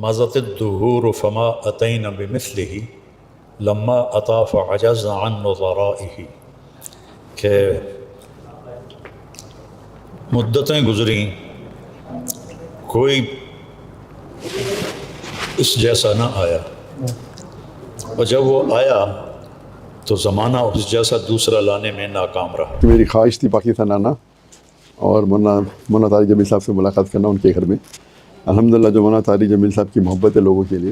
مضت الدهور فما أتينا بمثله لما أطاف عجز عن نظرائه، کہ مدتیں گزریں کوئی اس جیسا نہ آیا، اور جب وہ آیا تو زمانہ اس جیسا دوسرا لانے میں ناکام رہا۔ میری خواہش تھی پاکستان آنا اور مولانا طارق جمیل صاحب سے ملاقات کرنا ان کے گھر میں۔ الحمدللہ جو مولانا طارق جمیل صاحب کی محبت ہے لوگوں کے لیے،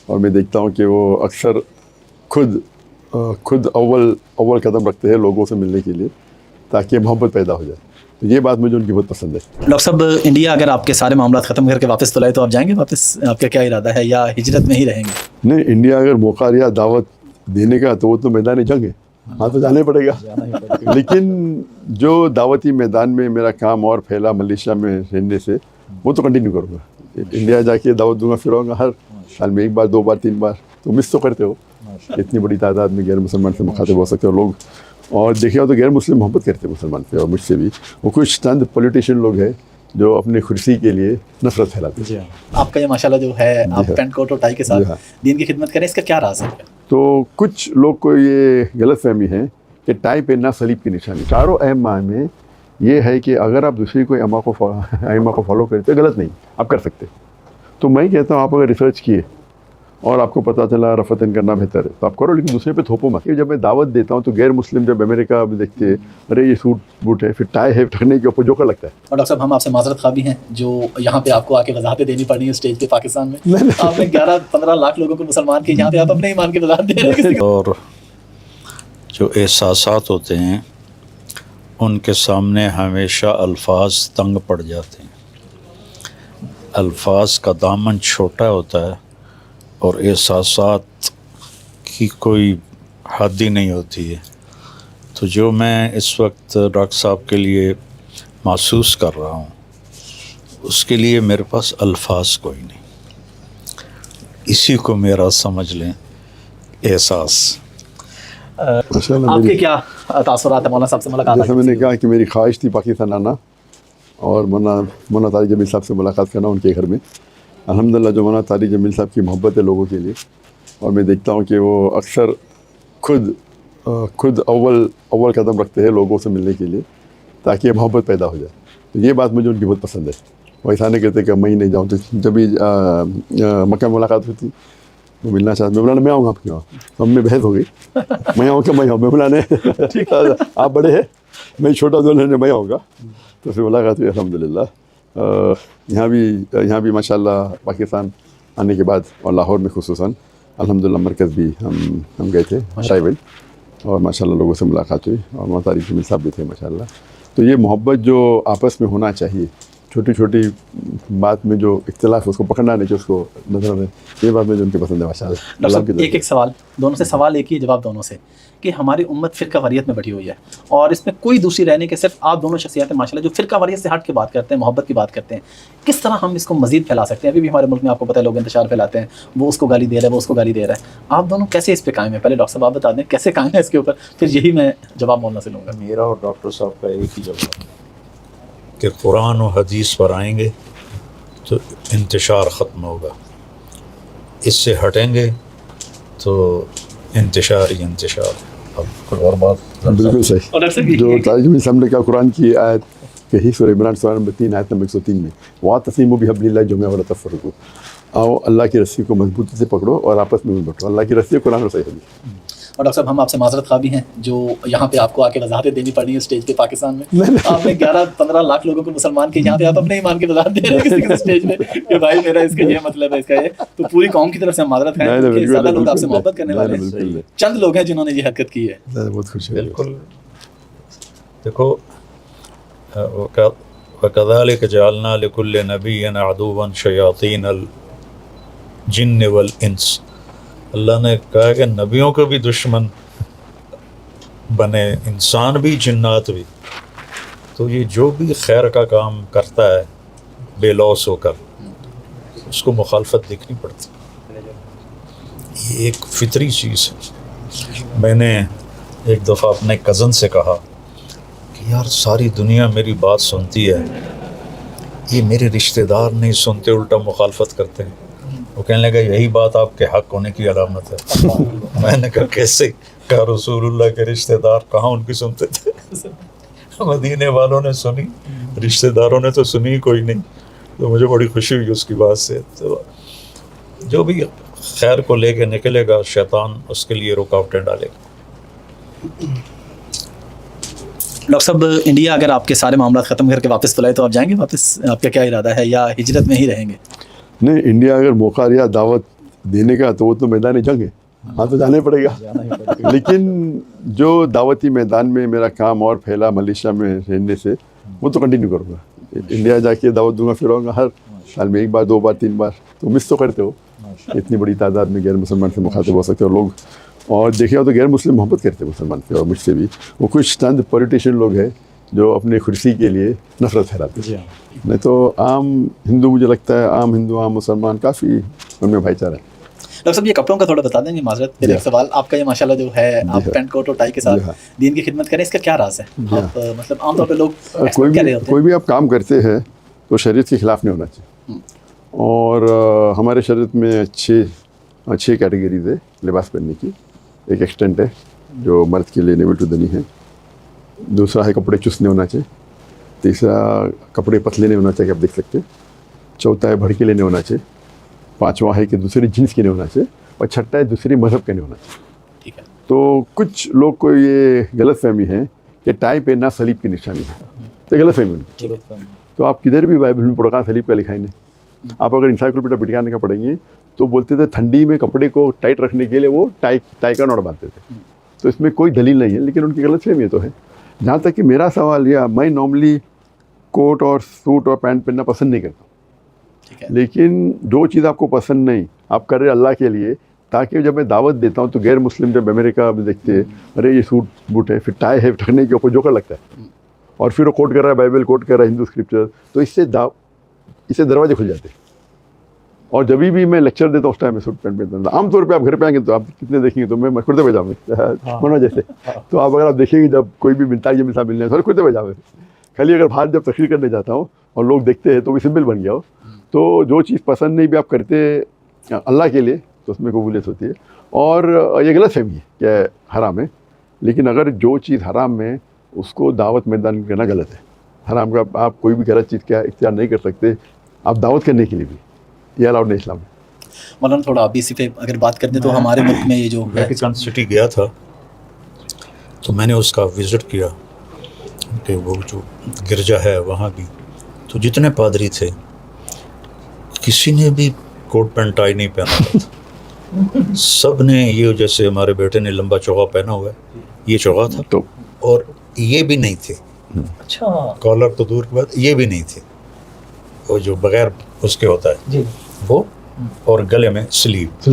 اور میں دیکھتا ہوں کہ وہ اکثر خود اول قدم رکھتے ہیں لوگوں سے ملنے کے لیے تاکہ محبت پیدا ہو جائے، تو یہ بات مجھے ان کی بہت پسند ہے۔ ڈاکٹر صاحب، انڈیا اگر آپ کے سارے معاملات ختم کر کے واپس تو لائے تو آپ جائیں گے واپس؟ آپ کا کیا ارادہ ہے، یا ہجرت میں ہی رہیں گے؟ نہیں، انڈیا اگر موقع لیا دعوت دینے کا تو وہ تو میدان جنگ ہے، ہاں تو جانا ہی پڑے گا، لیکن جو دعوتی میدان میں میرا کام اور پھیلا ملیشیا میں رہنے سے وہ تو کنٹینیو کروں گا۔ انڈیا جا کے دعوت دوں گا، پھر آؤں گا ہر سال میں 1 بار 2 بار 3 بار، تو مس تو کرتے ہو۔ اتنی بڑی تعداد میں غیر مسلمان سے مخاطب ہو سکتے ہو لوگ، اور دیکھے ہو تو غیر مسلم محبت کرتے ہیں مسلمان سے، اور مجھ سے بھی۔ وہ کچھ چند پولیٹیشین لوگ ہیں جو اپنی کرسی کے لیے نفرت پھیلاتے ہیں۔ آپ کا یہ ماشاءاللہ جو ہے، آپ پینٹ کوٹ اور ٹائی کے ساتھ دین کی خدمت کریں، اس کا کیا راز ہے؟ تو کچھ لوگ کو یہ غلط فہمی ہے کہ ٹائی پہننا صلیب کی نشانی۔ چاروں اہم معنی میں یہ ہے کہ اگر آپ دوسری کوئی ائمہ کو فالو کرتے غلط نہیں، آپ کر سکتے۔ تو میں کہتا ہوں آپ اگر ریسرچ کیے اور آپ کو پتہ چلا رفتن کرنا بہتر ہے تو آپ کرو، لیکن دوسرے پہ تھوپو مت۔ جب میں دعوت دیتا ہوں تو غیر مسلم جب امریکہ میں دیکھتے ہیں ارے یہ سوٹ بوٹ ہے، پھر ٹائی ہے، ٹھگنے کے اوپر جوکر لگتا ہے۔ اور ڈاکٹر صاحب، ہم آپ سے معذرت خواہ بھی ہیں جو یہاں پہ آپ کو آ کے وضاحتیں دینی پڑی ہیں اسٹیج پہ پاکستان میں۔ آپ نے 11-15 لاکھ لوگوں کو مسلمان کیے، یہاں پہ آپ اپنے ایمان کی وضاحت دے رہے ہیں۔ اور جو احساسات ہوتے ہیں ان کے سامنے ہمیشہ الفاظ تنگ پڑ جاتے ہیں، الفاظ کا دامن چھوٹا ہوتا ہے اور احساسات کی کوئی حد ہی نہیں ہوتی ہے۔ تو جو میں اس وقت ڈاکٹر صاحب کے لیے محسوس کر رہا ہوں اس کے لیے میرے پاس الفاظ کوئی نہیں، اسی کو میرا سمجھ لیں احساس۔ آپ کے کیا تاثرات ہیں مولانا صاحب سے ملاقات؟ جیسے میں نے کہا کہ میری خواہش تھی پاکستان آنا اور مولانا طارق جمیل صاحب سے ملاقات کرنا ان کے گھر میں۔ الحمدللہ جو مولانا طارق جمیل صاحب کی محبت ہے لوگوں کے لیے، اور میں دیکھتا ہوں کہ وہ اکثر خود اول قدم رکھتے ہیں لوگوں سے ملنے کے لیے تاکہ محبت پیدا ہو جائے، تو یہ بات مجھے ان کی بہت پسند ہے۔ وہ ایسا نہیں کہتے کہ میں ہی نہیں جاؤں، تو جب بھی مکہ ملاقات ہوتی وہ ملنا چاہتے، میں بولا میں آؤں گا آپ کے وہاں، ہم میں بحث ہو گئی، میں آؤں کہ میں آؤں، میں بلانے ٹھیک ہے آپ بڑے ہیں میں چھوٹا دونوں نے میں آؤں گا، تو پھر ملاقات ہوئی الحمدللہ۔ یہاں بھی ماشاءاللہ پاکستان آنے کے بعد اور لاہور میں خصوصاً الحمدللہ مرکز بھی ہم گئے تھے ٹرائبل، اور ماشاءاللہ لوگوں سے ملاقات ہوئی، اور مولانا طارق جمیل صاحب بھی تھے ماشاءاللہ۔ تو یہ محبت جو آپس میں ہونا چاہیے، چھوٹی چھوٹی بات میں جو اختلاف ہے اس کو پکڑنا نہیں کہ اس کو نظر میں، یہ بات مجھے ان کی پسند ہے ماشاءاللہ۔ ڈاکٹر صاحب، ایک سوال دونوں سے، سوال ایک ہی جواب دونوں سے، کہ ہماری امت فرقہ واریت میں بٹھی ہوئی ہے اور اس میں کوئی دوسری رہنے کے صرف آپ دونوں شخصیات ہیں ماشاءاللہ جو فرقہ واریت سے ہٹ کے بات کرتے ہیں، محبت کی بات کرتے ہیں۔ کس طرح ہم اس کو مزید پھیلا سکتے ہیں؟ ابھی بھی ہمارے ملک میں آپ کو پتہ ہے لوگ انتشار پھیلاتے ہیں، وہ اس کو گالی دے رہا ہے، وہ اس کو گالی دے رہا ہے، آپ دونوں کیسے اس پہ قائم ہیں؟ پہلے ڈاکٹر صاحب آپ بتا دیں کیسے قائم ہیں اس کے اوپر، پھر یہی میں جواب مولانا سے لوں گا۔ میرا اور ڈاکٹر صاحب کا ایک ہی جواب کہ قرآن و حدیث پر آئیں گے تو انتشار ختم ہوگا، اس سے ہٹیں گے تو انتشار ہی انتشار۔ اب کوئی اور بات؟ بالکل صحیح، جو طارق جمیل صاحب نے کہا قرآن کی آیت کہی سورہ عمران سورہ نمبر 3 آیت نمبر 103 میں، وَاعْتَصِمُوا بِحَبْلِ اللَّهِ جَمِيعًا وَلَا تَفَرَّقُوا، آؤ اللہ کی رسی کو مضبوطی سے پکڑو اور آپس میں مت بٹو۔ اللہ کی رسی قرآن اور صحیح حدیث۔ اور ڈاکٹر صاحب، ہم آپ سے معذرت خواہ بھی ہیں جو یہاں پہ آپ کو آ کے وضاحتیں دینی پڑی ہیں اسٹیج پہ پاکستان میں۔ آپ نے 11-15 لاکھ لوگوں کو مسلمان کیے، یہاں پہ آپ اپنے ایمان کی وضاحت دے رہے ہیں کسی اسٹیج پہ کہ بھائی میرا اس کا یہ مطلب ہے، اس کا یہ، تو پوری قوم کی طرف سے ہم معذرت خواہ ہیں کہ زیادہ لوگ آپ سے محبت کرنے والے ہیں، چند لوگ ہیں جنہوں نے یہ حرکت کی ہے۔ بہت خوش ہے۔ بالکل، دیکھو وَكَذَلِكَ جَعَلْنَا لِكُلِّ نَبِيٍّ عَدُوًّا شَيَاطِينَ الْجِنِّ وَالْإِنسِ، اللہ نے کہا کہ نبیوں کو بھی دشمن بنے، انسان بھی جنات بھی۔ تو یہ جو بھی خیر کا کام کرتا ہے بے لوث ہو کر، اس کو مخالفت دیکھنی پڑتی، یہ ایک فطری چیز ہے۔ میں نے ایک دفعہ اپنے کزن سے کہا کہ یار ساری دنیا میری بات سنتی ہے، یہ میرے رشتہ دار نہیں سنتے، الٹا مخالفت کرتے ہیں۔ وہ کہنے لگا یہی بات آپ کے حق ہونے کی علامت ہے. میں نے کہا کیسے؟ کہا رسول اللہ کے رشتہ دار کہاں ان کی سنتے تھے. مدینے والوں نے سنی, رشتہ داروں نے تو سنی کوئی نہیں. تو مجھے بڑی خوشی ہوئی اس کی بات سے. تو جو بھی خیر کو لے کے نکلے گا شیطان اس کے لیے رکاوٹیں ڈالے گا. ڈاکٹر صاحب انڈیا اگر آپ کے سارے معاملات ختم کر کے واپس بلائے تو آپ جائیں گے واپس؟ آپ کا کیا ارادہ ہے, یا ہجرت میں ہی رہیں گے؟ نہیں, انڈیا اگر موقع لیا دعوت دینے کا تو وہ تو میدان جنگ ہے, ہاں تو جانا ہی پڑے گا. لیکن جو دعوتی میدان میں میرا کام اور پھیلا ملیشیا میں رہنے سے, وہ تو کنٹینیو کروں گا. انڈیا جا کے دعوت دوں گا, پھر آؤں گا ہر سال میں 1 بار 2 بار 3 بار. تو مس تو کرتے ہو, اتنی بڑی تعداد میں غیر مسلمان سے مخاطب ہو سکتے ہو لوگ. اور دیکھے ہو تو غیر مسلم محبت کرتے ہیں مسلمان سے, اور مجھ سے بھی. وہ کچھ چند پولیٹیشین لوگ ہیں جو اپنے کرسی کے لیے نفرت پھیلاتے ہیں. نہیں تو عام ہندو, مجھے لگتا ہے عام ہندو عام مسلمان کافی ان میں بھائی چارہ ہے. ڈاکٹر صاحب یہ کپڑوں کا تھوڑا بتا دیں گے, معذرت میرا ایک سوال. آپ کا یہ ماشاءاللہ جو ہے, آپ پینٹ کوٹ اور ٹائی کے ساتھ دین کی خدمت کریں, اس کا کیا راز ہے؟ آپ مطلب عام طور پہ لوگ ایکسپیکٹ کر رہے ہوتے ہیں کوئی بھی آپ کام کرتے ہیں تو شریعت کے خلاف نہیں ہونا چاہیے. اور ہمارے شریعت میں اچھی کیٹیگریز ہے لباس پہننے کی. ایک ایکسٹینٹ ہے جو مرد کے لیے نیول ٹو دنی ہے. دوسرا ہے کپڑے چست نہیں ہونا چاہیے. تیسرا کپڑے پتلے نہیں ہونا چاہیے, آپ دیکھ سکتے. چوتھا ہے بھڑکیلے نہیں ہونا چاہیے. پانچواں ہے کہ دوسری جنس کے نہیں ہونا چاہیے. اور چھٹا ہے دوسری مذہب کے نہیں ہونا چاہیے. ٹھیک ہے. تو کچھ لوگ کو یہ غلط فہمی ہے کہ ٹائی پہننا صلیب کی نشانی ہے. تو غلط فہمی. تو آپ کدھر بھی بائبل میں پڑھا صلیب کا لکھا ہی نہیں. آپ اگر انسائکلوپیڈیا برٹانیہ کا پڑھیں گے تو بولتے تھے ٹھنڈی میں کپڑے کو ٹائٹ رکھنے کے لیے وہ ٹائی کا نوٹ باندھتے تھے. تو اس میں کوئی دلیل نہیں ہے, لیکن ان کی غلط فہمی تو ہے. جہاں تک کہ میرا سوال یہ, میں نارملی کوٹ اور سوٹ اور پینٹ پہننا پسند نہیں کرتا ہوں. لیکن جو چیز آپ کو پسند نہیں, آپ کر رہے اللہ کے لیے, تاکہ جب میں دعوت دیتا ہوں تو غیر مسلم جب امریکہ میں دیکھتے ہیں ارے یہ سوٹ بوٹ ہے, پھر ٹائی ہے ٹھکنے کے اوپر جوکر لگتا ہے, اور پھر وہ کوٹ کر رہا ہے بائبل, کوٹ کر رہا ہے ہندو اسکرپچر, تو اس سے دروازے کھل جاتے ہیں. اور جب بھی میں لیکچر دیتا ہوں اس ٹائم میں سوٹ پینٹ پہنتا ہوں. عام طور پہ آپ گھر پہ آئیں گے تو آپ کتنے دیکھیں گے تو میں کرتے پاجامے ہونا جیسے. تو آپ اگر آپ دیکھیں گے جب کوئی بھی ملتا ہے یہ مثال ملنے ہے کرتے پاجامے. خالی اگر باہر جب تقریر کرنے جاتا ہوں اور لوگ دیکھتے ہیں تو بھی سمبل بن گیا ہو. تو جو چیز پسند نہیں بھی آپ کرتے اللہ کے لیے تو اس میں قبولیت ہوتی ہے. اور یہ غلط فہمی ہے کہ حرام ہے, لیکن اگر جو چیز حرام ہے اس کو دعوت میدان کرنا غلط ہے. حرام کا آپ کوئی بھی غلط چیز کا اختیار نہیں کر سکتے, آپ دعوت کرنے کے لیے بھی, یہ الاؤڈ نہیں اسلام میں. مولانا تھوڑا آپ اسی پہ اگر بات کرتے تو ہمارے ملک میں یہ جو ویٹیکن سٹی گیا تھا تو میں نے اس کا وزٹ کیا کہ وہ جو گرجا ہے وہاں بھی, تو جتنے پادری تھے کسی نے بھی کوٹ پینٹ ٹائی نہیں پہنا تھا. سب نے یہ جیسے ہمارے بیٹے نے لمبا چوغا پہنا ہوا ہے, یہ چوغا تھا. تو اور یہ بھی نہیں تھے, اچھا کالر تو دور کی بات, یہ بھی نہیں تھے, وہ جو بغیر اس کے ہوتا ہے وہ, اور گلے میں سلیب.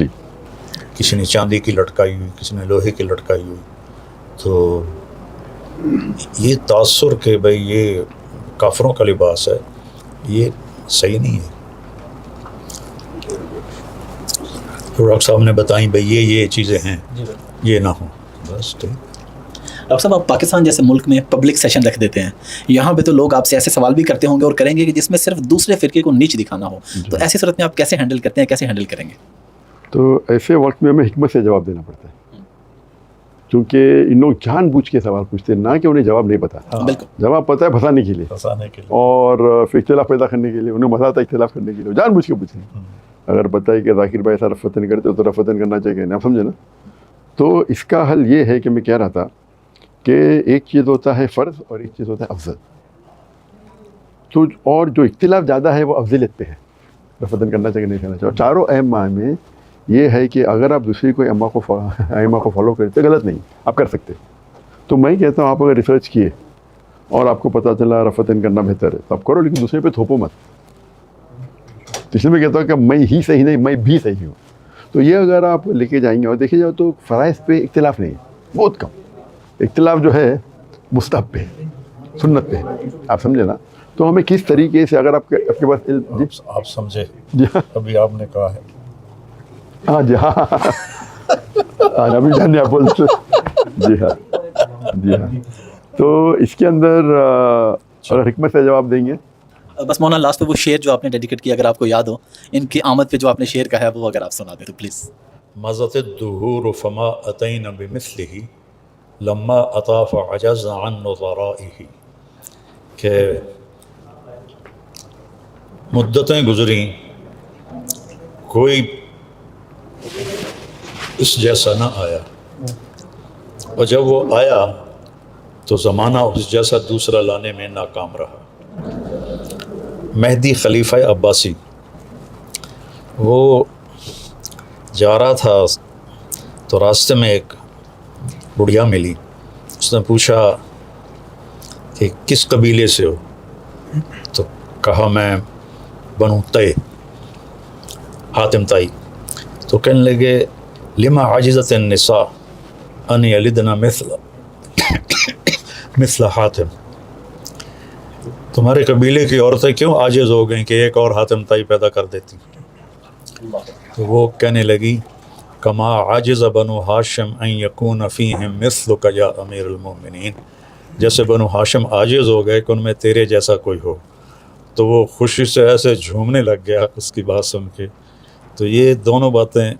کسی نے چاندی کی لٹکائی ہوئی, کسی نے لوہے کی لٹکائی ہوئی. تو یہ تاثر کہ بھائی یہ کافروں کا لباس ہے, یہ صحیح نہیں ہے. ڈاکٹر صاحب نے بتائیں بھائی یہ چیزیں ہیں, یہ نہ ہوں بس. ڈاکٹر صاحب آپ پاکستان جیسے ملک میں پبلک سیشن رکھ دیتے ہیں, یہاں پہ تو لوگ آپ سے ایسے سوال بھی کرتے ہوں گے اور کریں گے کہ جس میں صرف دوسرے فرقے کو نیچ دکھانا ہو, تو ایسی صورت میں آپ کیسے ہینڈل کرتے ہیں, کیسے ہینڈل کریں گے؟ تو ایسے وقت میں ہمیں حکمت سے جواب دینا پڑتا ہے, کیونکہ ان لوگ جان بوجھ کے سوال پوچھتے ہیں, نہ کہ انہیں جواب نہیں پتا. جواب پتہ ہے پھنسانے کے لیے اور پھر اختلاف پیدا کرنے کے لیے. انہیں مزہ آتا ہے اختلاف کرنے کے لیے, جان بوجھ کے پوچھیں. اگر پتہ ہے کہ ذاکر بھائی ایسا رفتن کرتے تو رفتن کرنا چاہیے, آپ سمجھے نا. تو اس کا حل یہ ہے کہ میں کہہ رہا تھا کہ ایک چیز ہوتا ہے فرض اور ایک چیز ہوتا ہے افضل. تو اور جو اختلاف زیادہ ہے وہ افضلیت پہ ہے, رفتن کرنا چاہیے نہیں کرنا چاہیے. چاروں ائمہ میں یہ ہے کہ اگر آپ دوسری کوئی ائمہ کو فالو کرتے غلط نہیں, آپ کر سکتے. تو میں کہتا ہوں آپ اگر ریسرچ کیے اور آپ کو پتہ چلا رفتن کرنا بہتر ہے تو آپ کرو, لیکن دوسرے پہ تھوپو مت. اس لیے میں کہتا ہوں کہ میں ہی صحیح نہیں, میں بھی صحیح ہوں. تو یہ اگر آپ لے کے جائیں گے اور دیکھے جاؤ تو فرائض پہ اختلاف نہیں ہے, بہت کم. اختلاف جو ہے مستحب پہ, سنت پہ, آپ سمجھے نا. تو ہمیں کس طریقے سے اگر آپ کے پاس علم, آپ سمجھے جی ہاں, ابھی آپ نے کہا ہے ہاں جی ہاں ابھی جانے آپ بولتے, جی ہاں جی ہاں. تو اس کے اندر اگر حکمت سے جواب دیں گے بس مولانا لاسٹ پہ وہ شعر جو آپ نے ڈیڈیکیٹ کیا اگر آپ کو یاد ہو ان کی آمد پہ جو آپ نے شعر کہا ہے وہ اگر آپ سنا دیں تو پلیز. مضت الدہور فما اتین بمثلہ لما اطاف عجز عن نظرائہ، کہ مدتیں گزریں کوئی اس جیسا نہ آیا، اور جب وہ آیا تو زمانہ اس جیسا دوسرا لانے میں ناکام رہا. مہدی خلیفہ عباسی وہ جا رہا تھا تو راستے میں ایک بڑھیا ملی. اس نے پوچھا کہ کس قبیلے سے ہو؟ تو کہا میں بنو تے، حاتم تائی. تو کہنے لگے لما عجزت النساء ان یلدن مثل حاتم، تمہارے قبیلے کی عورتیں کیوں عاجز ہو گئیں کہ ایک اور حاتم تائی پیدا کر دیتی؟ تو وہ کہنے لگی کما عاجز بنو ہاشم ان یکون فیہم مثلک یا امیر المومنین، جیسے بنو ہاشم عاجز ہو گئے کہ ان میں تیرے جیسا کوئی ہو. تو وہ خوشی سے ایسے جھومنے لگ گیا اس کی بات سن کے. تو یہ دونوں باتیں